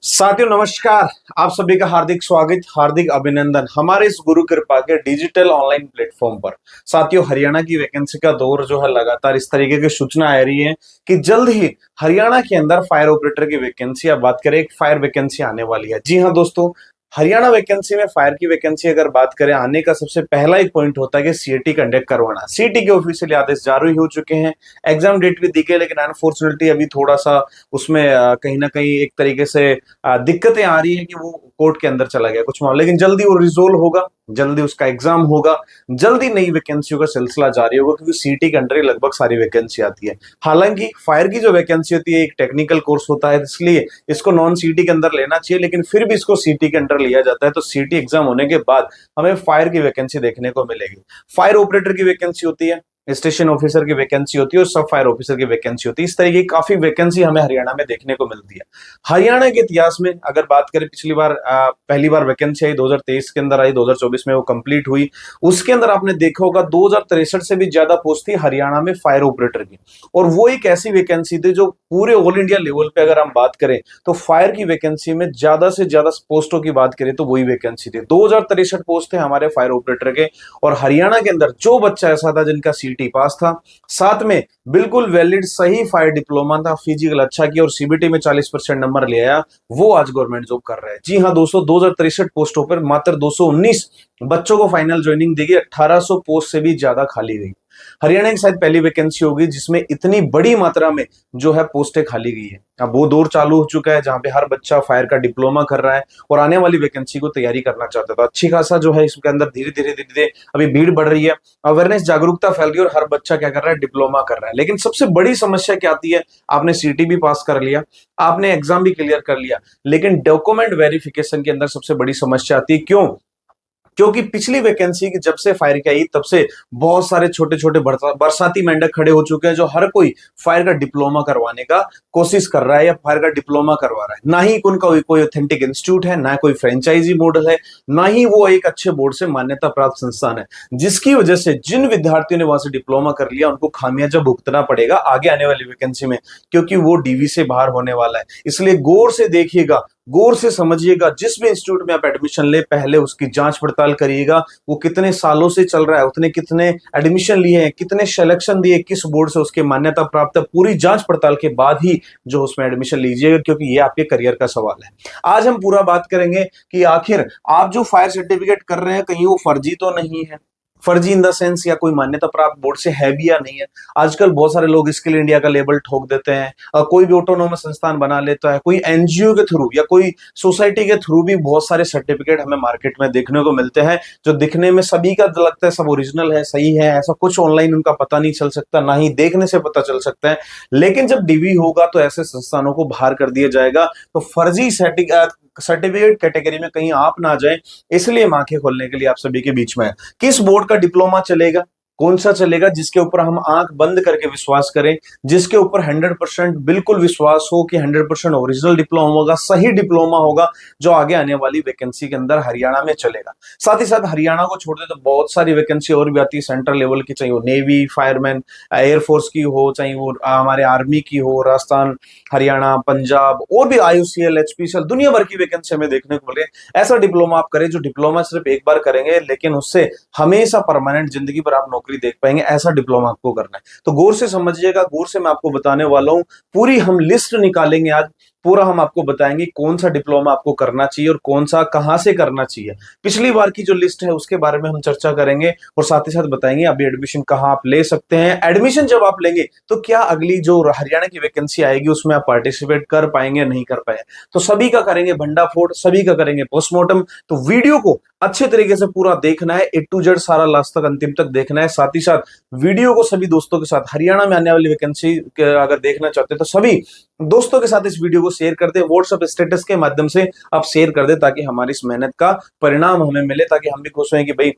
साथियों नमस्कार। आप सभी का हार्दिक स्वागत, हार्दिक अभिनंदन हमारे इस गुरु कृपा के डिजिटल ऑनलाइन प्लेटफॉर्म पर। साथियों, हरियाणा की वैकेंसी का दौर जो है लगातार इस तरीके की सूचना आ रही है कि जल्द ही हरियाणा के अंदर फायर ऑपरेटर की वैकेंसी, अब बात करें, एक फायर वैकेंसी आने वाली है। जी हाँ दोस्तों, हरियाणा वैकेंसी में फायर की वैकेंसी अगर बात करें, आने का सबसे पहला एक पॉइंट होता है कि सीईटी कंडक्ट करवाना। सीईटी के ऑफिशियल आदेश जारी हो चुके हैं, एग्जाम डेट भी दी गई, लेकिन अनफॉर्चुनेटली अभी थोड़ा सा उसमें कहीं ना कहीं एक तरीके से दिक्कतें आ रही है कि वो कोर्ट के अंदर चला गया कुछ मामला, लेकिन जल्दी वो रिजोल्व होगा, जल्दी उसका एग्जाम होगा, जल्दी नई वैकेंसियों का सिलसिला जारी होगा, क्योंकि सीटी के अंदर ही लगभग सारी वैकेंसी आती है। हालांकि फायर की जो वैकेंसी होती है एक टेक्निकल कोर्स होता है, इसलिए इसको नॉन सीटी के अंदर लेना चाहिए, लेकिन फिर भी इसको सीटी के अंदर लिया जाता है। तो सीटी एग्जाम होने के बाद हमें फायर की वैकेंसी देखने को मिलेगी। फायर ऑपरेटर की वैकेंसी होती है, स्टेशन ऑफिसर की वैकेंसी होती है और सब फायर ऑफिसर की वैकेंसी होती है। इस तरीके की काफी वैकेंसी हमें हरियाणा में देखने को मिलती है। हरियाणा के इतिहास में अगर बात करें, पिछली बार पहली बार वैकेंसी आई 2023 के अंदर आई, 2024 में वो कंप्लीट हुई। उसके अंदर आपने देखा होगा 2063 से भी ज्यादा पोस्ट थी हरियाणा में फायर ऑपरेटर की। और वो एक ऐसी वैकेंसी थी जो पूरे ऑल इंडिया लेवल पे अगर हम बात करें तो फायर की वैकेंसी में ज्यादा से ज्यादा पोस्टों की बात करें तो वही वैकेंसी थी। 2063 पोस्ट थे हमारे फायर ऑपरेटर के। और हरियाणा के अंदर जो बच्चा ऐसा था जिनका सीटी पास था, साथ में बिल्कुल वैलिड सही फायर डिप्लोमा था, फिजिकल अच्छा किया और सीबीटी में 40% नंबर ले आया, वो आज गवर्नमेंट जॉब कर रहा है। जी हाँ दोस्तों, 2063 पोस्टों पर मात्र 219 बच्चों को फाइनल ज्वाइनिंग दी गई, 1800 पोस्ट से भी ज्यादा खाली गई। हरियाणा की शायद पहली वैकेंसी होगी जिसमें इतनी बड़ी मात्रा में जो है पोस्टें खाली गई है। अब वो दौर चालू हो चुका है जहां पे हर बच्चा फायर का डिप्लोमा कर रहा है और आने वाली वैकेंसी को तैयारी करना चाहता है। तो अच्छी खासा जो है इसके अंदर धीरे धीरे धीरे धीरे अभी भीड़ बढ़ रही है, अवेयरनेस जागरूकता फैल रही है और हर बच्चा क्या कर रहा है, डिप्लोमा कर रहा है। लेकिन सबसे बड़ी समस्या क्या आती है, आपने सीटी भी पास कर लिया, आपने एग्जाम भी क्लियर कर लिया, लेकिन डॉक्यूमेंट वेरिफिकेशन के अंदर सबसे बड़ी समस्या आती है। क्यों? क्योंकि पिछली वैकेंसी की जब से फायर की आई तब से बहुत सारे छोटे छोटे बरसाती मेंढक खड़े हो चुके हैं जो हर कोई फायर का डिप्लोमा करवाने का कोशिश कर रहा है या फायर का डिप्लोमा करवा रहा है। ना ही उनका कोई ऑथेंटिक इंस्टीट्यूट है, ना कोई फ्रेंचाइजी मॉडल है, ना ही वो एक अच्छे बोर्ड से मान्यता प्राप्त संस्थान है, जिसकी वजह से जिन विद्यार्थियों ने वहां से डिप्लोमा कर लिया उनको खामियाजा भुगतना पड़ेगा आगे आने वाली वैकेंसी में, क्योंकि वो डीवी से बाहर होने वाला है। इसलिए गौर से देखिएगा, गौर से समझिएगा, जिस भी इंस्टीट्यूट में आप एडमिशन ले पहले उसकी जांच पड़ताल करिएगा, वो कितने सालों से चल रहा है, उतने कितने एडमिशन लिए हैं, कितने सिलेक्शन दिए, किस बोर्ड से उसकी मान्यता प्राप्त है, पूरी जांच पड़ताल के बाद ही जो उसमें एडमिशन लीजिएगा, क्योंकि ये आपके करियर का सवाल है। आज हम पूरा बात करेंगे कि आखिर आप जो फायर सर्टिफिकेट कर रहे हैं कहीं वो फर्जी तो नहीं है, फर्जी इन द सेंस या कोई मान्यता प्राप्त बोर्ड से है भी या नहीं है। आजकल बहुत सारे लोग स्किल इंडिया का लेबल ठोक देते हैं, कोई भी ऑटोनोमस संस्थान बना लेता है, कोई एनजीओ के थ्रू या कोई सोसाइटी के थ्रू भी बहुत सारे सर्टिफिकेट हमें मार्केट में देखने को मिलते हैं, जो दिखने में सभी का लगता है सब ओरिजिनल है, सही है। ऐसा कुछ ऑनलाइन उनका पता नहीं चल सकता, ना ही देखने से पता चल सकता है। लेकिन जब डीवी होगा तो ऐसे संस्थानों को बाहर कर दिया जाएगा, तो फर्जी सर्टिफिकेट कैटेगरी में कहीं आप ना जाए, इसलिए हम आंखें खोलने के लिए आप सभी के बीच में है। किस बोर्ड का डिप्लोमा चलेगा, कौन सा चलेगा जिसके ऊपर हम आंख बंद करके विश्वास करें, जिसके ऊपर 100% बिल्कुल विश्वास हो कि 100% ओरिजिनल डिप्लोमा होगा, सही डिप्लोमा होगा, जो आगे आने वाली वैकेंसी के अंदर हरियाणा में चलेगा। साथ ही साथ हरियाणा को छोड़ दे तो बहुत सारी वैकेंसी और भी आती है सेंट्रल लेवल की, चाहे वो नेवी, फायरमैन, एयरफोर्स की हो, चाहे वो हमारे आर्मी की हो, राजस्थान, हरियाणा, पंजाब, और भी आईयूसीएल, एचपीसीएल, दुनिया भर की वैकेंसी हमें देखने को मिल रही है। ऐसा डिप्लोमा आप करें जो डिप्लोमा सिर्फ एक बार करेंगे लेकिन उससे हमेशा परमानेंट जिंदगी पर आप नौकरी देख पाएंगे, ऐसा डिप्लोमा आपको करना है। तो गौर से समझिएगा, गौर से मैं आपको बताने वाला हूं, पूरी हम लिस्ट निकालेंगे आज, पूरा हम आपको बताएंगे कौन सा डिप्लोमा आपको करना चाहिए और कौन सा कहां से करना चाहिए। पिछली बार की जो लिस्ट है उसके बारे में हम चर्चा करेंगे और साथ ही साथ बताएंगे अभी एडमिशन कहां आप ले सकते हैं। एडमिशन जब आप लेंगे तो क्या अगली जो हरियाणा की वैकेंसी आएगी उसमें आप पार्टिसिपेट कर पाएंगे, नहीं कर पाए, तो सभी का करेंगे भंडाफोड़, सभी का करेंगे पोस्टमार्टम। तो वीडियो को अच्छे तरीके से पूरा देखना है, ए टू जेड सारा लास्ट तक अंतिम तक देखना है। साथ ही साथ वीडियो को सभी दोस्तों के साथ, हरियाणा में आने वाली वैकेंसी अगर देखना चाहते हैं तो सभी दोस्तों के साथ इस वीडियो को शेयर कर दे, व्हाट्सएप स्टेटस के माध्यम से आप शेयर कर दे, ताकि हमारी इस मेहनत का परिणाम हमें मिले, ताकि हम भी खुश हों कि भाई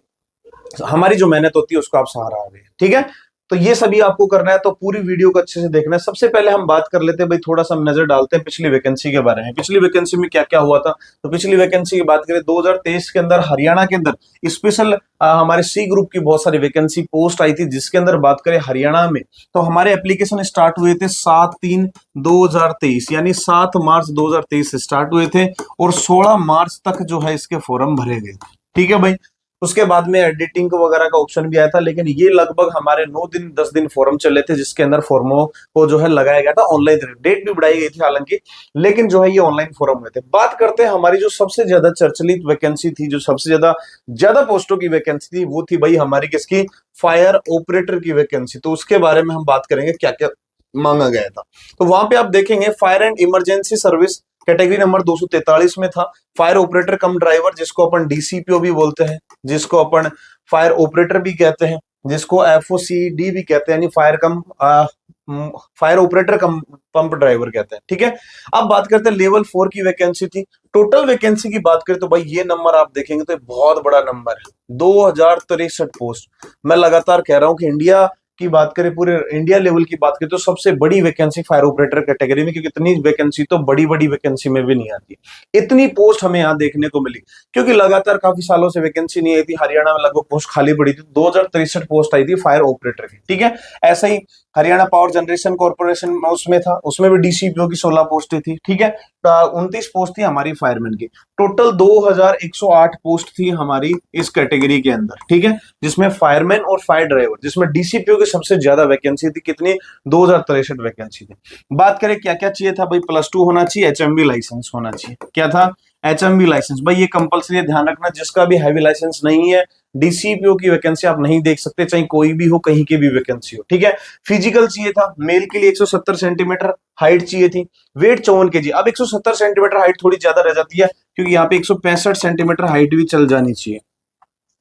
हमारी जो मेहनत होती है उसको आप सहारा आ गए। ठीक है, तो ये सभी आपको करना है, तो पूरी वीडियो को अच्छे से देखना है। सबसे पहले हम बात कर लेते हैं भाई, थोड़ा सा हम नजर डालते हैं पिछली वैकेंसी के बारे में। पिछली वैकेंसी में क्या क्या हुआ था, तो पिछली वैकेंसी की बात करें 2023 के अंदर हरियाणा के अंदर स्पेशल हमारे सी ग्रुप की बहुत सारी वैकेंसी पोस्ट आई थी, जिसके अंदर बात करें हरियाणा में, तो हमारे एप्लीकेशन स्टार्ट हुए थे 7/3/2023, यानी 7 मार्च 2023 से स्टार्ट हुए थे और 16 मार्च तक जो है इसके फॉर्म भरे गए। ठीक है भाई। उसके बाद में एडिटिंग वगैरह का ऑप्शन भी आया था, लेकिन ये लगभग हमारे 9 दिन 10 दिन फॉर्म चले थे, जिसके अंदर फॉर्मों को जो है लगाया गया था ऑनलाइन। डेट भी बढ़ाई गई थी हालांकि, लेकिन जो है ये ऑनलाइन फॉर्म हुए थे। बात करते हैं हमारी जो सबसे ज्यादा चर्चित वैकेंसी थी, जो सबसे ज्यादा ज्यादा पोस्टों की वैकेंसी थी, वो थी भाई हमारी किसकी, फायर ऑपरेटर की वैकेंसी। तो उसके बारे में हम बात करेंगे क्या क्या मांगा गया था। तो वहां पे आप देखेंगे fire and emergency service category number 243 में था फायर ऑपरेटर कम ड्राइवर, जिसको अपन डीसीपीओ भी बोलते हैं, जिसको अपन फायर ऑपरेटर भी कहते हैं, जिसको एफओसीडी भी कहते हैं, यानी फायर ऑपरेटर कम पंप ड्राइवर कहते हैं। ठीक है। अब बात करते हैं लेवल 4 की वैकेंसी थी। टोटल वैकेंसी की बात करें तो भाई ये नंबर आप देखेंगे तो बहुत बड़ा नंबर है, 2063 पोस्ट। मैं लगातार कह रहा हूं कि इंडिया की बात करें, पूरे इंडिया लेवल की बात करें तो सबसे बड़ी वैकेंसी फायर ऑपरेटर कैटेगरी में, क्योंकि इतनी वैकेंसी तो बड़ी बड़ी वैकेंसी में भी नहीं आती। इतनी पोस्ट हमें यहाँ देखने को मिली, क्योंकि लगातार काफी सालों से वैकेंसी नहीं आई थी। हरियाणा में लगभग पोस्ट खाली पड़ी थी, 2063 पोस्ट आई थी फायर ऑपरेटर की। ठीक है। ऐसा ही हरियाणा पावर जनरेशन कॉर्पोरेशन उसमें था, उसमें भी डीसीपीओ की 16 पोस्टें थी। ठीक है। 29 पोस्ट थी हमारी फायरमैन की। टोटल 2108 पोस्ट थी हमारी इस कैटेगरी के अंदर। ठीक है। जिसमें फायरमैन और फायर ड्राइवर, जिसमें डीसीपीओ की सबसे ज्यादा वैकेंसी थी, कितनी, 2063 वैकेंसी थी। बात करें क्या क्या चाहिए था भाई, +2 होना चाहिए, एचएमवी लाइसेंस होना चाहिए। क्या था, एचएमवी लाइसेंस। भाई ये कंपलसरी ध्यान रखना, जिसका भी हैवी लाइसेंस नहीं है डीसीपीओ की वैकेंसी आप नहीं देख सकते, चाहे कोई भी हो, कहीं की भी वैकेंसी हो। ठीक है। फिजिकल चाहिए था, मेल के लिए 170 सेंटीमीटर हाइट चाहिए थी, वेट 54 केजी। अब 170 सेंटीमीटर हाइट थोड़ी ज्यादा रह जाती है, क्योंकि यहाँ पे 165 सेंटीमीटर हाइट भी चल जानी चाहिए,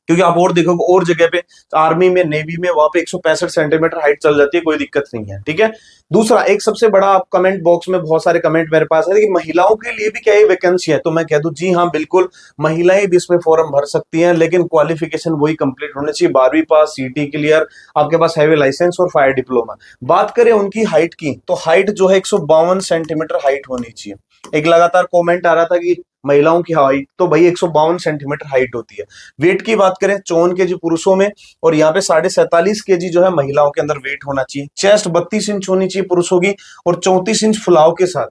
क्योंकि आप और देखोगे और जगह पे, आर्मी में, नेवी में, वहां पे 165 सेंटीमीटर हाइट चल जाती है, कोई दिक्कत नहीं है। ठीक है। दूसरा, एक सबसे बड़ा, आप कमेंट बॉक्स में बहुत सारे कमेंट मेरे पास है कि महिलाओं के लिए भी क्या ये वैकेंसी है, तो मैं कह दूं जी हाँ बिल्कुल, महिलाएं भी इसमें फॉर्म भर सकती हैं, लेकिन क्वालिफिकेशन वही कंप्लीट होनी चाहिए, 12वीं पास, सीटी क्लियर, आपके पास हैवी लाइसेंस और फायर डिप्लोमा। बात करें उनकी हाइट की, तो हाइट जो है 152 सेंटीमीटर हाइट होनी चाहिए। एक लगातार कॉमेंट आ रहा था कि महिलाओं की हाइट, तो भाई 152 सेंटीमीटर हाइट होती है। वेट की बात करें, 54 केजी पुरुषों में, और यहाँ पे 47.5 केजी जो है महिलाओं के अंदर वेट होना चाहिए। चेस्ट 32 इंच होनी चाहिए पुरुषों की, और 34 इंच फुलाव के साथ।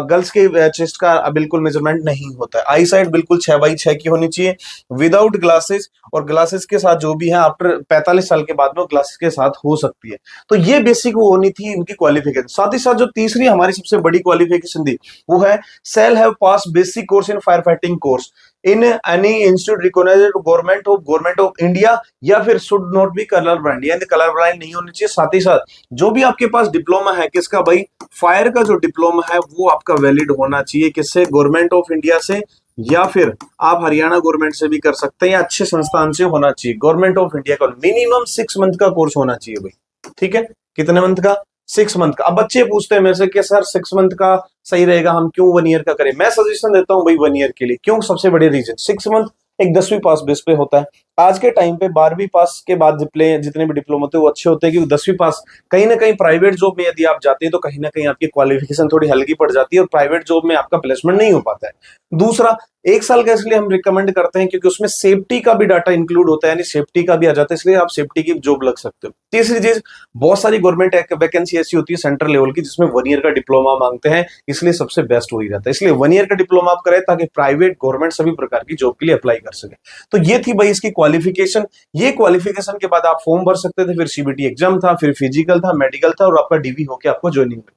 गर्ल्स के चेस्ट का बिल्कुल मेजरमेंट नहीं होता है। आई साइड बिल्कुल 6x6 की होनी चाहिए, विदाउट ग्लासेस, और ग्लासेस के साथ जो भी है आफ्टर 45 साल के बाद में ग्लासेस के साथ हो सकती है। तो ये बेसिक वो होनी थी इनकी क्वालिफिकेशन। साथ ही साथ जो तीसरी हमारी सबसे बड़ी क्वालिफिकेशन थी, वो है shall have pass basic course in fire fighting course in any institute recognised government of India, या फिर should not be colour blind, यानी कलर ब्लाइंड नहीं होनी चाहिए। साथ ही साथ जो भी आपके पास डिप्लोमा है, किसका भाई, फायर का जो डिप्लोमा है वो आपका वैलिड होना चाहिए, किससे, गवर्नमेंट ऑफ इंडिया से, या फिर आप हरियाणा गवर्नमेंट से भी कर सकते हैं, या अच्छे संस्थान से होना चाहिए। गवर्नमेंट ऑफ इंडिया का मिनिमम 6 मंथ का कोर्स होना चाहिए भाई। ठीक है। कितने मंथ का, 6 मंथ का। अब बच्चे पूछते हैं मेरे से कि सर 6 मंथ का सही रहेगा, हम क्यों 1 ईयर का करें। मैं सजेशन देता हूं भाई 1 ईयर के लिए। क्यों, सबसे बड़े रीजन, 6 मंथ एक 10वीं पास बेस पे होता है। आज के टाइम पे 12वीं पास के बाद जितने भी डिप्लोमा होते हैं वो अच्छे होते हैं, क्योंकि 10वीं पास कहीं ना कहीं प्राइवेट जॉब में यदि आप जाते हैं तो कहीं ना कहीं आपकी क्वालिफिकेशन थोड़ी हल्की पड़ जाती है, और प्राइवेट जॉब में आपका प्लेसमेंट नहीं हो पाता है। दूसरा, 1 साल का इसलिए हम रिकमेंड करते हैं क्योंकि उसमें सेफ्टी का भी डाटा इंक्लूड होता है, यानी सेफ्टी का भी आ जाता है, इसलिए आप सेफ्टी की जॉब लग सकते हो। तीसरी चीज, बहुत सारी गवर्नमेंट वैकेंसी ऐसी होती है सेंट्रल लेवल की जिसमें 1 ईयर का डिप्लोमा मांगते हैं, इसलिए सबसे बेस्ट वही रहता है। इसलिए 1 ईयर का डिप्लोमा आप करें ताकि प्राइवेट, गवर्नमेंट सभी प्रकार की जॉब के लिए अप्लाई कर सके। तो ये थी भाई इसकी क्वालिफिकेशन। ये क्वालिफिकेशन के बाद आप फॉर्म भर सकते थे, फिर सीबीटी एग्जाम था, फिर फिजिकल था, मेडिकल था, और आपका डीवी होके आपको ज्वाइनिंग मिली।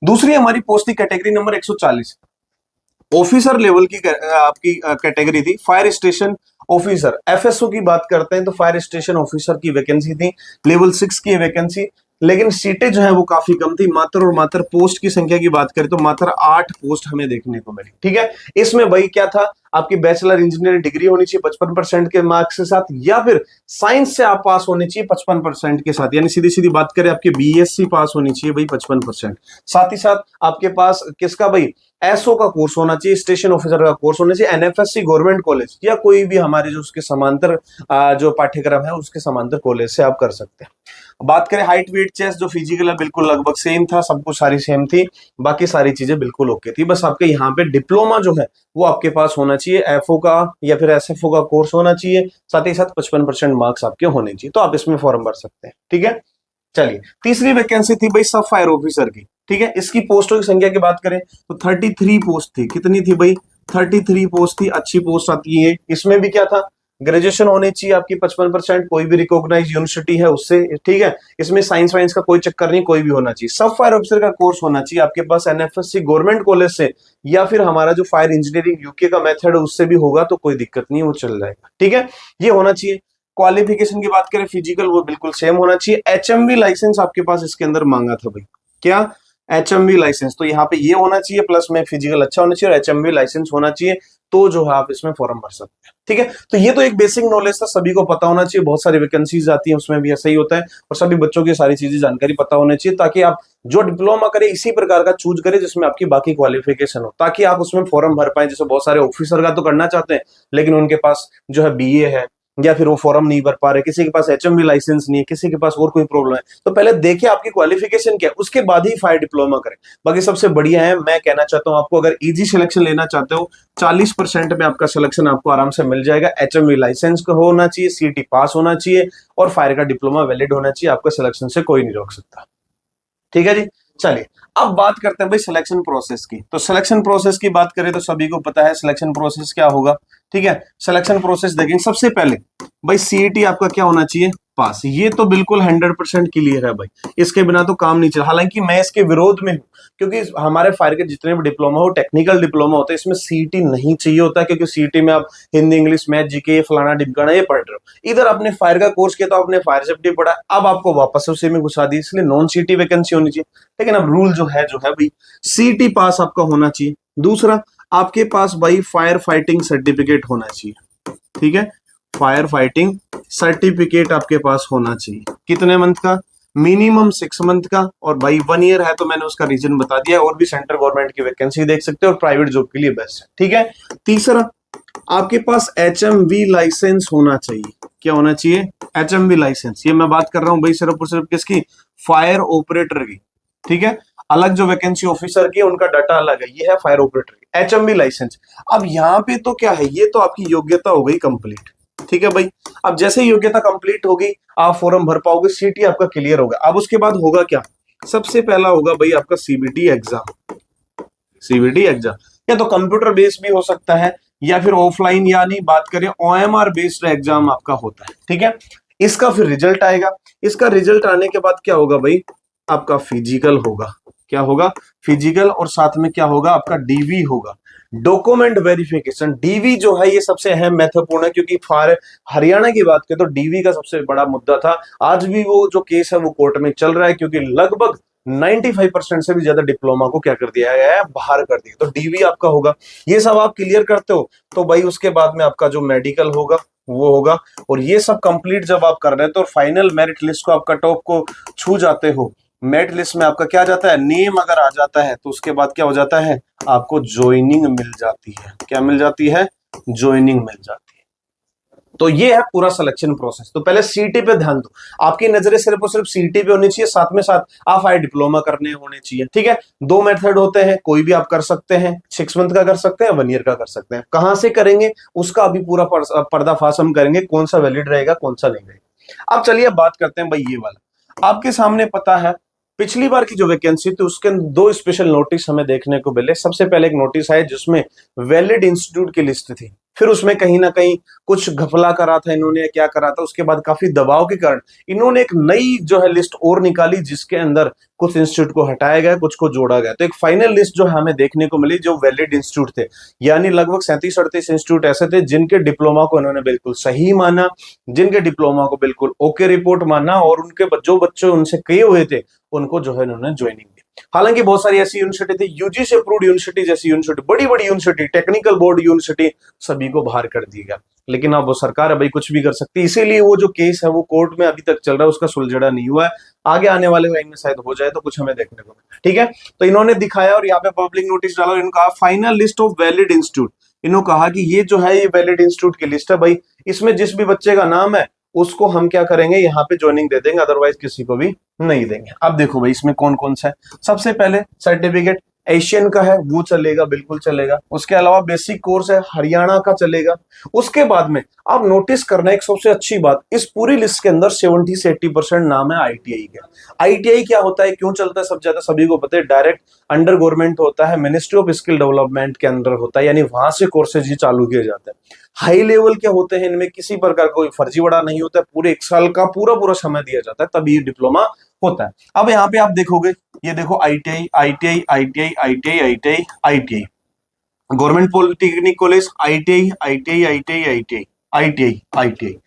दूसरी हमारी पोस्ट थी कैटेगरी नंबर 140, ऑफिसर लेवल की आपकी कैटेगरी थी, फायर स्टेशन ऑफिसर। एफएसओ की बात करते हैं तो फायर स्टेशन ऑफिसर की वैकेंसी थी, लेवल 6 की वैकेंसी, लेकिन सीटें जो है वो काफी कम थी। मात्र और मात्र पोस्ट की संख्या की बात करें तो मात्र 8 पोस्ट हमें देखने को मिली। ठीक है। इसमें भाई क्या था, आपकी बैचलर इंजीनियरिंग डिग्री होनी चाहिए 55% के मार्क्स के साथ, या फिर साइंस से आप पास होनी चाहिए 55% के साथ, यानी सीधी सीधी बात करें आपकी बीएससी पास होनी चाहिए भाई 55%। साथ ही साथ आपके पास किसका भाई, एसओ का कोर्स होना चाहिए, स्टेशन ऑफिसर का कोर्स होना चाहिए, एनएफएससी गवर्नमेंट कॉलेज या कोई भी हमारे जो उसके समांतर जो पाठ्यक्रम है उसके समांतर कॉलेज से आप कर सकते हैं। बात करें हाइट वेट चेस्ट, जो फिजिकल है बिल्कुल लगभग सेम था, सब कुछ सारी सेम थी, बाकी सारी चीजें बिल्कुल ओके थी। बस आपके यहाँ पे डिप्लोमा जो है वो आपके पास होना चाहिए, एफओ का या फिर एसएफओ का कोर्स होना चाहिए, साथ ही साथ 55% मार्क्स आपके होने चाहिए, तो आप इसमें फॉर्म भर सकते हैं। ठीक है, चलिए तीसरी वैकेंसी थी भाई सब फायर ऑफिसर की। ठीक है, इसकी पोस्टों की संख्या की बात करें तो 33 पोस्ट थी। कितनी थी भाई? 33 पोस्ट थी। अच्छी पोस्ट आती है। इसमें भी क्या था, ग्रेजुएशन होनी चाहिए आपकी 55%, कोई भी रिकॉग्नाइज यूनिवर्सिटी है उससे। ठीक है, इसमें साइंस वाइंस का कोई चक्कर नहीं, कोई भी होना चाहिए। सब फायर ऑफिसर का कोर्स होना चाहिए आपके पास एनएफएससी गवर्नमेंट कॉलेज से, या फिर हमारा जो फायर इंजीनियरिंग यूके का मेथड है उससे भी होगा तो कोई दिक्कत नहीं, वो चल जाएगा। ठीक है, ये होना चाहिए। क्वालिफिकेशन की बात करें फिजिकल, वो बिल्कुल सेम होना चाहिए। एचएमवी लाइसेंस आपके पास इसके अंदर मांगा था भाई, क्या? एचएमवी लाइसेंस, तो यहाँ पे ये होना चाहिए, प्लस में फिजिकल अच्छा होना चाहिए और एचएमवी लाइसेंस होना चाहिए, तो जो है आप इसमें फॉर्म भर सकते हैं। ठीक है, तो ये तो एक बेसिक नॉलेज था, सभी को पता होना चाहिए। बहुत सारी वैकेंसीज आती है उसमें भी ऐसा ही होता है, और सभी बच्चों की सारी चीजें जानकारी पता होनी चाहिए, ताकि आप जो डिप्लोमा करें इसी प्रकार का चूज करें जिसमें आपकी बाकी क्वालिफिकेशन हो, ताकि आप उसमें फॉर्म भर पाए। जैसे बहुत सारे ऑफिसर का तो करना चाहते हैं, लेकिन उनके पास जो है बीए है, या फिर वो फॉर्म नहीं भर पा रहे, किसी के पास एचएमवी लाइसेंस नहीं है, किसी के पास और कोई प्रॉब्लम है, तो पहले देखिए आपकी क्वालिफिकेशन क्या है, उसके बाद ही फायर डिप्लोमा करें। बाकी सबसे बढ़िया है, मैं कहना चाहता हूं आपको, अगर इजी सिलेक्शन लेना चाहते हो 40% में आपका सिलेक्शन आपको आराम से मिल जाएगा। एचएमवी लाइसेंस का होना चाहिए, सीटी पास होना चाहिए, और फायर का डिप्लोमा वैलिड होना चाहिए, आपका सिलेक्शन से कोई नहीं रोक सकता। ठीक है जी, चलिए अब बात करते हैं भाई सिलेक्शन प्रोसेस की। तो सिलेक्शन प्रोसेस की बात करें तो सभी को पता है सिलेक्शन प्रोसेस क्या होगा। ठीक है, सिलेक्शन प्रोसेस देखेंगे। सबसे पहले भाई सीईटी आपका क्या होना चाहिए? पास। ये तो बिल्कुल 100% क्लियर है भाई, इसके बिना तो काम नहीं चला। हालांकि मैं इसके विरोध में हूँ, क्योंकि हमारे फायर के जितने भी डिप्लोमा हो, टेक्निकल डिप्लोमा होते हैं, इसमें सीईटी नहीं चाहिए होता, क्योंकि सीईटी में आप हिंदी इंग्लिश मैथ जीके फलाना डिमकाना ये पढ़ रहे हो। इधर आपने फायर का कोर्स किया तो आपने फायर सेफ्टी पढ़ा, अब आपको वापस उसी में घुसा दी, इसलिए नॉन सीईटी वैकेंसी होनी चाहिए। लेकिन अब रूल जो है भाई सीईटी पास आपका होना चाहिए। दूसरा, आपके पास भाई फायर फाइटिंग सर्टिफिकेट होना चाहिए। ठीक है, फायर फाइटिंग सर्टिफिकेट आपके पास होना चाहिए। कितने मंथ का? मिनिमम 6 मंथ का, और भाई 1 ईयर है तो मैंने उसका रीजन बता दिया। और भी सेंट्रल गवर्नमेंट की वैकेंसी देख सकते हो, और प्राइवेट जॉब के लिए बेस्ट है। ठीक है, तीसरा, आपके पास एचएमवी लाइसेंस होना चाहिए। क्या होना चाहिए? HMV licence. ये मैं बात कर रहा हूं भाई सिर्फ और सिर्फ किसकी? फायर ऑपरेटर की। ठीक है, अलग जो वैकेंसी ऑफिसर की उनका डाटा अलग है, ये है फायर ऑपरेटर की एचएमवी लाइसेंस। अब यहाँ पे तो क्या है, ये तो आपकी योग्यता हो गई कंप्लीट। ठीक है भाई, अब जैसे योग्यता कंप्लीट होगी आप फॉर्म भर पाओगे, सीटी आपका क्लियर होगा। अब उसके बाद होगा क्या? सबसे पहला होगा भाई आपका सीबीटी एग्जाम। सीबीटी एग्जाम या तो कंप्यूटर बेस्ड भी हो सकता है, या फिर ऑफलाइन, यानी बात करें ओएमआर बेस्ड एग्जाम आपका होता है। ठीक है, इसका फिर रिजल्ट आएगा। इसका रिजल्ट आने के बाद क्या होगा भाई? आपका फिजिकल होगा। क्या होगा? फिजिकल, और साथ में क्या होगा? आपका डीवी होगा, डॉक्यूमेंट वेरिफिकेशन। डीवी जो है ये सबसे अहम महत्वपूर्ण है, क्योंकि फायर हरियाणा की बात करें तो डीवी का सबसे बड़ा मुद्दा था। आज भी वो जो केस है वो कोर्ट में चल रहा है, क्योंकि लगभग 95% से भी ज्यादा डिप्लोमा को क्या कर दिया गया है? बाहर कर दिया। तो डीवी आपका होगा। ये सब आप क्लियर करते हो तो भाई उसके बाद में आपका जो मेडिकल होगा वो होगा। और ये सब कंप्लीट जब आप कर रहे हो तो फाइनल मेरिट लिस्ट को आप कट ऑफ को छू जाते हो, मेरिट लिस्ट में आपका क्या आ जाता है? नेम अगर आ जाता है तो उसके बाद क्या हो जाता है? आपको ज्वाइनिंग मिल जाती है। क्या मिल जाती है? ज्वाइनिंग मिल जाती है। तो ये है पूरा सिलेक्शन प्रोसेस। तो पहले सीटी पे ध्यान दो, आपकी नजरें सिर्फ और सिर्फ सीटी पे होनी चाहिए, साथ में साथ आप फायर डिप्लोमा करने होने चाहिए। ठीक है, 2 मेथड होते हैं, कोई भी आप कर सकते हैं, 6 मंथ का कर सकते हैं, 1 ईयर का कर सकते हैं। कहां से करेंगे उसका अभी पूरा पर्दाफाश हम करेंगे, कौन सा वैलिड रहेगा कौन सा नहीं रहेगा। अब चलिए बात करते हैं भाई ये वाला। आपके सामने पता है पिछली बार की जो वैकेंसी थी उसके 2 स्पेशल नोटिस हमें देखने को मिले। सबसे पहले एक नोटिस है जिसमें वैलिड इंस्टीट्यूट की लिस्ट थी, फिर उसमें कहीं ना कहीं कुछ घपला करा था इन्होंने, क्या करा था, उसके बाद काफी दबाव के कारण इन्होंने एक नई जो है लिस्ट और निकाली, जिसके अंदर कुछ इंस्टीट्यूट को हटाया गया, कुछ को जोड़ा गया। तो एक फाइनल लिस्ट जो हमें देखने को मिली जो वैलिड इंस्टीट्यूट थे, यानी लगभग 37-38 इंस्टीट्यूट ऐसे थे जिनके डिप्लोमा को इन्होंने बिल्कुल सही माना, जिनके डिप्लोमा को बिल्कुल ओके रिपोर्ट माना, और उनके जो बच्चे उनसे किए हुए थे उनको जो है इन्होंने ज्वाइनिंग दी। हालांकि बहुत सारी ऐसी यूनिवर्सिटी थी, यूजीसी अप्रूव्ड यूनिवर्सिटी जैसी यूनिवर्सिटी, बड़ी बड़ी यूनिवर्सिटी, टेक्निकल बोर्ड यूनिवर्सिटी, सभी को बाहर कर दिया गया। लेकिन अब वो सरकार है भाई, कुछ भी कर सकती है। इसीलिए वो जो केस है वो कोर्ट में अभी तक चल रहा है, उसका सुलझड़ा नहीं हुआ है। आगे आने वाले टाइम में शायद हो जाए तो कुछ हमें देखने को मिले। ठीक है, तो इन्होंने दिखाया और यहाँ पे पब्लिक नोटिस डाला और इन्होंने कहा final list of valid institute. इन्होंने कहा कि ये जो है ये वैलिड इंस्टीट्यूट की लिस्ट है भाई, इसमें जिस भी बच्चे का नाम है उसको हम क्या करेंगे, यहाँ पे ज्वाइनिंग दे देंगे, अदरवाइज किसी को भी नहीं देंगे। अब देखो भाई इसमें कौन कौन सा है। सबसे पहले सर्टिफिकेट एशियन का है, वो चलेगा, बिल्कुल चलेगा। उसके अलावा बेसिक कोर्स है, हरियाणा का चलेगा। उसके बाद में आप नोटिस करना एक सबसे अच्छी बात, इस पूरी लिस्ट के अंदर 70 से 80% नाम है आईटीआई के। आईटीआई क्या होता है, क्यों चलता है, सब ज्यादा सभी को पता है, डायरेक्ट अंडर गवर्नमेंट होता है, मिनिस्ट्री ऑफ स्किल डेवलपमेंट के अंदर होता है, यानी वहां से कोर्सेज ही चालू किए जाते हैं। हाई लेवल के होते हैं, इनमें किसी प्रकार कोई फर्जीवाड़ा नहीं होता है, पूरे एक साल का पूरा पूरा समय दिया जाता है, तभी डिप्लोमा होता है। अब यहाँ पे आप देखोगे, ये देखो ITI ITI ITI ITI ITI ITI, government polytechnic college ITI ITI ITI ITI ITI ITI,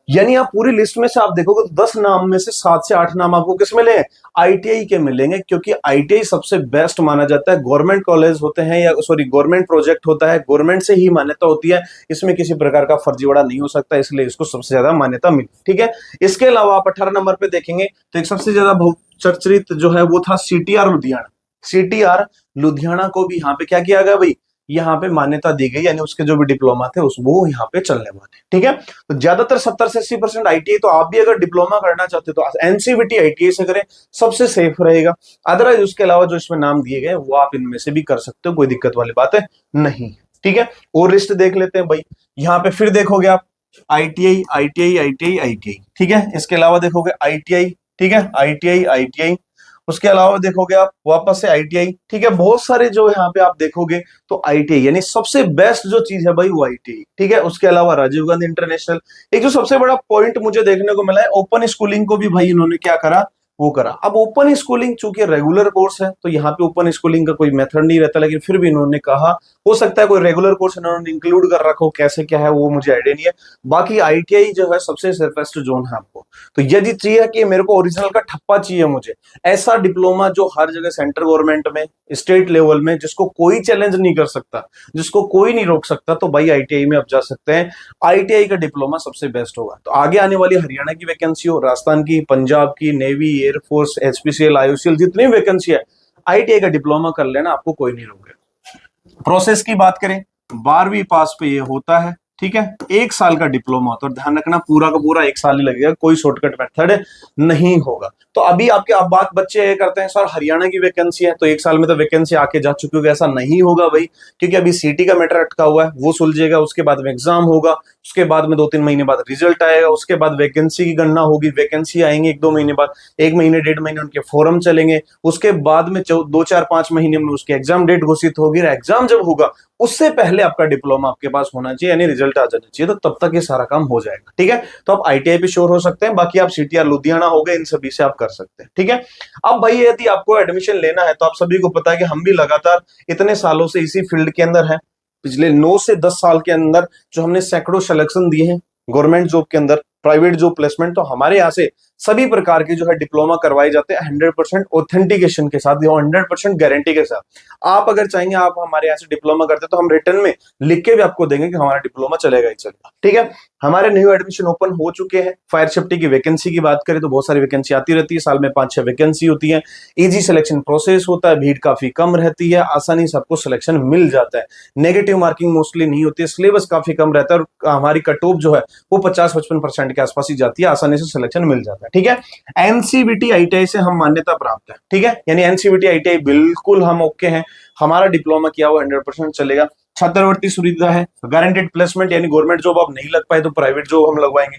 यानी आप पूरी लिस्ट में से आप देखोगे तो 10 नाम में से 7 से 8 नाम आपको किस मिले, आईटीआई के मिलेंगे। क्योंकि आईटीआई सबसे बेस्ट माना जाता है, गवर्नमेंट कॉलेज होते हैं या सॉरी गवर्नमेंट प्रोजेक्ट होता है, गवर्नमेंट से ही मान्यता होती है, इसमें किसी प्रकार का फर्जीवाड़ा नहीं हो सकता, इसलिए इसको सबसे ज्यादा मान्यता मिली। ठीक है, इसके अलावा आप 18 नंबर पे देखेंगे तो एक सबसे ज्यादा बहुचर्चित जो है वो था सीटीआर लुधियाना। सीटीआर लुधियाना को भी यहाँ पे क्या किया गया भाई, यहाँ पे मान्यता दी गई, यानी उसके जो भी डिप्लोमा थे उस वो यहाँ पे चलने वाले। ठीक है, तो ज्यादातर 70 से 80% आईटीआई, तो आप भी अगर डिप्लोमा करना चाहते हो तो एनसीवीटी आईटीआई से करें, सबसे सेफ रहेगा। अदरवाइज उसके अलावा जो इसमें नाम दिए गए वो आप इनमें से भी कर सकते हो, कोई दिक्कत वाली बात है नहीं। ठीक है, और लिस्ट देख लेते हैं भाई। यहाँ पे फिर देखोगे आप आईटीआई आईटीआई आईटीआई आईटीआई, ठीक है, इसके अलावा देखोगे आईटीआई, ठीक है, आईटीआई आईटीआई, उसके अलावा देखोगे आप वापस से आईटीआई। ठीक है, बहुत सारे जो यहाँ पे आप देखोगे तो आईटीआई, यानी सबसे बेस्ट जो चीज है भाई वो आईटीआई। ठीक है, उसके अलावा राजीव गांधी इंटरनेशनल। एक जो सबसे बड़ा पॉइंट मुझे देखने को मिला है, ओपन स्कूलिंग को भी भाई इन्होंने क्या करा, वो करा। अब ओपन स्कूलिंग चूंकि रेगुलर कोर्स है तो यहाँ पे ओपन स्कूलिंग का कोई मेथड नहीं रहता, लेकिन फिर भी इन्होंने कहा, हो सकता है कोई रेगुलर कोर्स इन्होंने इंक्लूड कर रखा हो, कैसे क्या है वो मुझे आइडिया नहीं है। बाकी आईटीआई जो है सबसे सेफेस्ट जोन है आपको। तो यदि चाहिए कि मेरे को ओरिजिनल का ठप्पा चाहिए, मुझे ऐसा डिप्लोमा जो हर जगह सेंट्रल गवर्नमेंट में, स्टेट लेवल में, जिसको कोई चैलेंज नहीं कर सकता, जिसको कोई नहीं रोक सकता, तो भाई आईटीआई में आप जा सकते हैं। आईटीआई का डिप्लोमा सबसे बेस्ट होगा। तो आगे आने वाली हरियाणा की वैकेंसी हो, राजस्थान की, पंजाब की, नेवी, एयरफोर्स, एचपीसीएल, आईयूसीएल, जितनी वैकेंसी है, आईटीआई का डिप्लोमा कर लेना, आपको कोई नहीं रोकेगा। प्रोसेस की बात करें, 12वीं पास पे ये होता है। ठीक है, 1 साल का डिप्लोमा होता है, ध्यान रखना पूरा का पूरा 1 साल ही लगेगा, कोई शॉर्टकट मेथड नहीं होगा। तो अभी आपके अब बात बच्चे ये करते हैं सर हरियाणा की वैकेंसी है तो 1 साल में तो वैकेंसी आके जा चुकी होगी, ऐसा नहीं होगा भाई, क्योंकि अभी सीटी का मैटर अटका हुआ है, वो सुलझेगा, उसके बाद में एग्जाम होगा, उसके बाद में 2-3 महीने बाद रिजल्ट आएगा, उसके बाद वैकेंसी की गणना होगी, वैकेंसी आएंगे 1-2 महीने बाद, 1 महीने 1.5 महीने उनके फॉर्म चलेंगे, उसके बाद में 2-4-5 महीने में उसकी एग्जाम डेट घोषित होगी। एग्जाम जब होगा उससे पहले आपका डिप्लोमा आपके पास होना चाहिए, यानी रिजल्ट आ जाना चाहिए, तो तब तक ये सारा काम हो जाएगा। ठीक है, तो आप आईटीआई पे श्योर हो सकते हैं, बाकी आप सीटीआर लुधियाना हो गए, इन सभी से आप कर सकते हैं। ठीक है, अब भाई यदि आपको एडमिशन लेना है तो आप सभी को पता है कि हम भी लगातार इतने सालों से इसी फील्ड के अंदर हैं, पिछले 9 से 10 साल के अंदर जो हमने सैकड़ों सिलेक्शन दिए हैं गवर्नमेंट जॉब के अंदर, प्राइवेट जॉब प्लेसमेंट, तो हमारे यहाँ से सभी प्रकार के जो है डिप्लोमा करवाए जाते हैं 100% ऑथेंटिकेशन के साथ, 100% गारंटी के साथ। आप अगर चाहेंगे आप हमारे यहाँ से डिप्लोमा करते तो हम रिटर्न में लिख के भी आपको देंगे कि हमारा डिप्लोमा चलेगा ही चलेगा। ठीक है, हमारे न्यू एडमिशन ओपन हो चुके हैं। फायर सेफ्टी की वैकेंसी की बात करें तो बहुत सारी वैकेंसी आती रहती है, साल में 5-6 वैकेंसी होती है, इजी सिलेक्शन प्रोसेस होता है, भीड़ काफी कम रहती है, आसानी से आपको सिलेक्शन मिल जाता है, नेगेटिव मार्किंग मोस्टली नहीं होती है, सिलेबस काफी कम रहता है और हमारी कट ऑफ जो है वो 50-55% के आसपास ही जाती है, आसानी से सिलेक्शन मिल जाता है। ठीक है, एनसीवीटी आईटीआई से हम मान्यता प्राप्त है। ठीक है, यानी एनसीवीटी आईटीआई बिल्कुल हम ओके हैं, हमारा डिप्लोमा किया हुआ 100% चलेगा। छात्रवृत्ति सुविधा है, गारंटेड प्लेसमेंट, यानी गवर्नमेंट जॉब आप नहीं लग पाए तो प्राइवेट जॉब हम लगवाएंगे।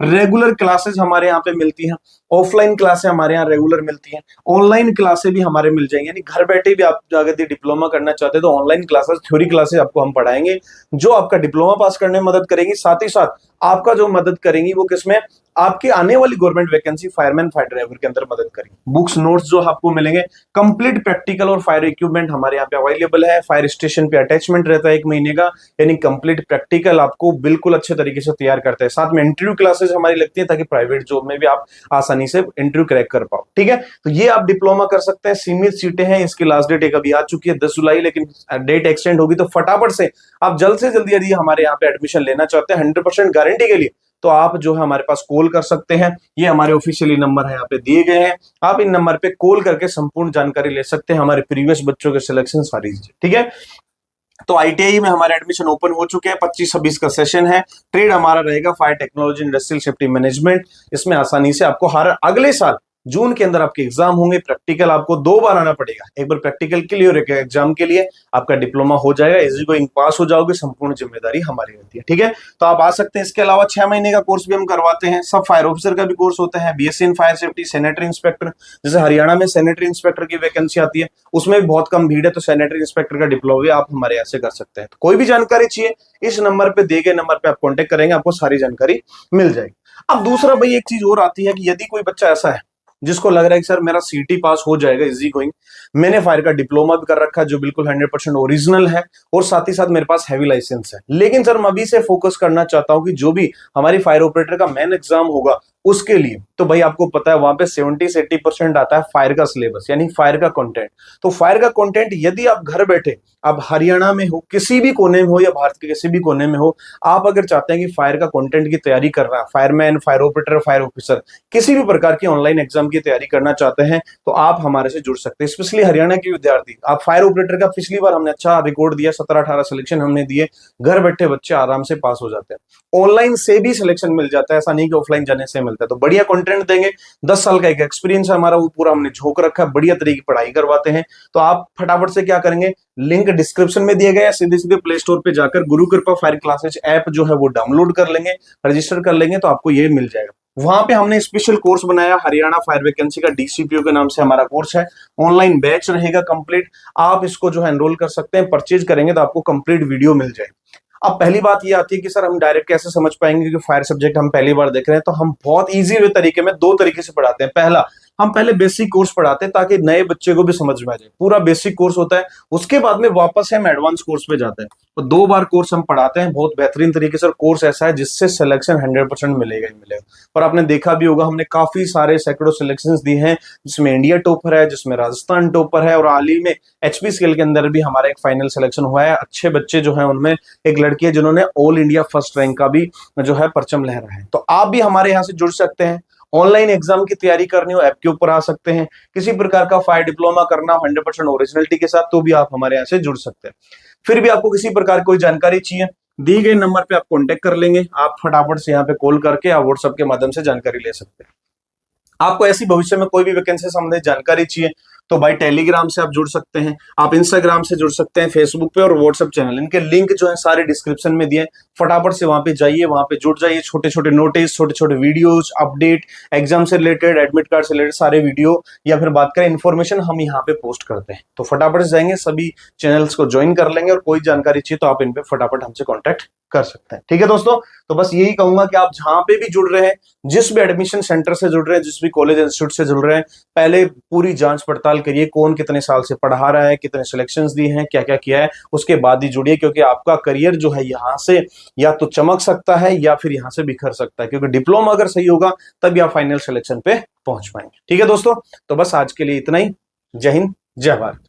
रेगुलर क्लासेस हमारे यहाँ पे मिलती हैं, ऑफलाइन क्लासें हमारे यहाँ रेगुलर मिलती हैं, ऑनलाइन क्लासें भी हमारे मिल जाएंगी, यानी घर बैठे भी आप अगर डिप्लोमा करना चाहते हैं तो ऑनलाइन क्लासेस, थ्योरी क्लासेस आपको हम पढ़ाएंगे, जो आपका डिप्लोमा पास करने में मदद करेंगी, साथ ही साथ आपका जो मदद करेंगी वो किसमें, आपके आने वाली government vacancy fireman fire driver के अंदर मदद करेगी। बुक्स नोट्स जो आपको मिलेंगे, कंप्लीट प्रैक्टिकल और फायर इक्विपमेंट हमारे यहाँ पे अवेलेबल है। फायर स्टेशन पे अटैचमेंट रहता है 1 महीने का, यानी कंप्लीट प्रैक्टिकल आपको बिल्कुल अच्छे तरीके से तैयार करते हैं। साथ में इंटरव्यू क्लासेस हमारी लगती है ताकि प्राइवेट जॉब में भी आप आसानी से इंटरव्यू क्रैक कर पाओ। ठीक है, तो ये आप डिप्लोमा कर सकते हैं। सीमित सीटें हैं, इसकी लास्ट डेट एक अभी आ चुकी है 10 जुलाई, लेकिन डेट एक्सटेंड होगी, तो फटाफट से आप जल्द से जल्दी यदि हमारे यहाँ पे एडमिशन लेना चाहते हैं 100% गारंटी के लिए, तो आप जो है हमारे पास कॉल कर सकते हैं। ये हमारे ऑफिशियली नंबर है यहाँ पे दिए गए हैं, आप इन नंबर पे कॉल करके संपूर्ण जानकारी ले सकते हैं, हमारे प्रीवियस बच्चों के सिलेक्शन सारी चीजें। ठीक है, तो आईटीआई में हमारे एडमिशन ओपन हो चुके हैं, 25-26 का सेशन है। ट्रेड हमारा रहेगा fire technology industrial safety management. इसमें आसानी से आपको हर अगले साल जून के अंदर आपके एग्जाम होंगे। प्रैक्टिकल आपको 2 बार आना पड़ेगा, एक बार प्रैक्टिकल के लिए और एक एग्जाम के लिए। आपका डिप्लोमा हो जाएगा, इजी गोइंग पास हो जाओगे, संपूर्ण जिम्मेदारी हमारी रहती है। ठीक है, तो आप आ सकते हैं। इसके अलावा 6 महीने का कोर्स भी हम करवाते हैं। सब फायर ऑफिसर का भी कोर्स होता है, BSc in fire safety, sanitary inspector, जैसे हरियाणा में सैनिटरी इंस्पेक्टर की वैकेंसी आती है, उसमें भी बहुत कम भीड़ है, तो सैनिटरी इंस्पेक्टर का डिप्लोमा भी आप हमारे यहाँ से कर सकते हैं। तो कोई भी जानकारी चाहिए, इस नंबर पे, दिए गए नंबर पे आप कॉन्टेक्ट करेंगे, आपको सारी जानकारी मिल जाएगी। अब दूसरा भाई एक चीज और आती है कि यदि कोई बच्चा ऐसा है जिसको लग रहा है कि सर मेरा सीटी पास हो जाएगा इजी गोइंग, मैंने फायर का डिप्लोमा भी कर रखा है जो बिल्कुल 100% ओरिजिनल है, और साथ ही साथ मेरे पास हैवी लाइसेंस है, लेकिन सर मैं अभी से फोकस करना चाहता हूं कि जो भी हमारी फायर ऑपरेटर का मेन एग्जाम होगा उसके लिए, तो भाई आपको पता है वहां पे 70 से 80% आता है फायर का सिलेबस, यानी फायर का कंटेंट। तो फायर का कंटेंट यदि आप घर बैठे, आप हरियाणा में हो, किसी भी कोने में हो या भारत के किसी भी कोने में हो, आप अगर चाहते हैं कि फायर का कंटेंट की तैयारी करना, fireman, fire operator, fire officer, किसी भी प्रकार की ऑनलाइन एग्जाम की तैयारी करना चाहते हैं, तो आप हमारे से जुड़ सकते हैं। स्पेशली हरियाणा के विद्यार्थी, आप फायर ऑपरेटर का पिछली बार हमने अच्छा रिकॉर्ड दिया, 17-18 सिलेक्शन हमने दिए, घर बैठे बच्चे आराम से पास हो जाते हैं। ऑनलाइन से भी सिलेक्शन मिल जाता है, ऐसा नहीं कि ऑफलाइन जाने से मिलता है। तो बढ़िया कंटेंट देंगे, 10 साल का एक एक्सपीरियंस है हमारा, वो पूरा हमने झोंक रखा है, बढ़िया तरीके की पढ़ाई करवाते हैं। तो आप फटाफट से क्या करेंगे, लिंक डिस्क्रिप्शन में दिए गए हैं, सीधे सीधे प्ले स्टोर पे जाकर गुरु कृपा फायर क्लासेज ऐप जो है वो डाउनलोड कर लेंगे, रजिस्टर कर लेंगे, तो आपको ये मिल जाएगा। वहां पे हमने स्पेशल कोर्स बनाया, हरियाणा फायर वैकेंसी का, डीसीपीओ के नाम से हमारा कोर्स है। ऑनलाइन बैच रहेगा कंप्लीट, आप इसको जो है एनरोल कर सकते हैं। परचेज करेंगे तो आपको कंप्लीट वीडियो मिल जाएगी। अब पहली बात ये आती है कि सर हम डायरेक्ट कैसे समझ पाएंगे, क्योंकि फायर सब्जेक्ट हम पहली बार देख रहे हैं। तो हम बहुत इजी वे तरीके में 2 तरीके से पढ़ाते हैं। पहला, हम पहले बेसिक कोर्स पढ़ाते हैं ताकि नए बच्चे को भी समझ में आ जाए, पूरा बेसिक कोर्स होता है। उसके बाद में वापस हम एडवांस कोर्स पे जाते हैं, तो 2 बार कोर्स हम पढ़ाते हैं बहुत बेहतरीन तरीके से। कोर्स ऐसा है जिससे सिलेक्शन 100% मिलेगा ही मिलेगा। और आपने देखा भी होगा, हमने काफी सारे सैकड़ों सिलेक्शन दिए हैं, जिसमें इंडिया टॉपर है, जिसमें राजस्थान टॉपर है, और हाल ही में एचपी स्केल के अंदर भी हमारा एक फाइनल सिलेक्शन हुआ है। अच्छे बच्चे जो है, उनमें एक लड़की है जिन्होंने ऑल इंडिया फर्स्ट रैंक का भी जो है परचम लहरा है। तो आप भी हमारे यहाँ से जुड़ सकते हैं। ऑनलाइन एग्जाम की तैयारी करनी हो, ऐप के ऊपर आ सकते हैं। किसी प्रकार का फायर डिप्लोमा करना हो 100% ओरिजिनलिटी के साथ, तो भी आप हमारे यहाँ से जुड़ सकते हैं। फिर भी आपको किसी प्रकार की कोई जानकारी चाहिए, दी गए नंबर पे आप कांटेक्ट कर लेंगे। आप फटाफट से यहाँ पे कॉल करके आप व्हाट्सएप के माध्यम से जानकारी ले सकते हैं। आपको ऐसी भविष्य में कोई भी वैकेंसी संबंधित जानकारी चाहिए, तो भाई टेलीग्राम से आप जुड़ सकते हैं, आप इंस्टाग्राम से जुड़ सकते हैं, फेसबुक पे और व्हाट्सएप चैनल, इनके लिंक जो है सारे डिस्क्रिप्शन में दिए। फटाफट से वहां पे जाइए, वहां पे जुड़ जाइए। छोटे छोटे नोटिस, छोटे छोटे वीडियोस, अपडेट, एग्जाम से रिलेटेड, एडमिट कार्ड से रिलेटेड सारे वीडियो, या फिर बात करें इन्फॉर्मेशन, हम यहाँ पे पोस्ट करते हैं। तो फटाफट से जाएंगे, सभी चैनल्स को ज्वाइन कर लेंगे, और कोई जानकारी चाहिए तो आप इन पे फटाफट हमसे कॉन्टेक्ट कर सकते हैं। ठीक है दोस्तों, तो बस यही कहूंगा कि आप जहां पे भी जुड़ रहे हैं, जिस भी एडमिशन सेंटर से जुड़ रहे हैं, जिस भी कॉलेज इंस्टीट्यूट से जुड़ रहे हैं, पहले पूरी जांच पड़ताल करिए, कौन कितने साल से पढ़ा रहा है, कितने सिलेक्शंस दिए हैं, क्या क्या किया है, उसके बाद ही जुड़िए। क्योंकि आपका करियर जो है यहाँ से या तो चमक सकता है या फिर यहाँ से बिखर सकता है, क्योंकि डिप्लोमा अगर सही होगा तभी आप फाइनल सिलेक्शन पे पहुंच पाएंगे। ठीक है दोस्तों, तो बस आज के लिए इतना ही। जय हिंद, जय भारत।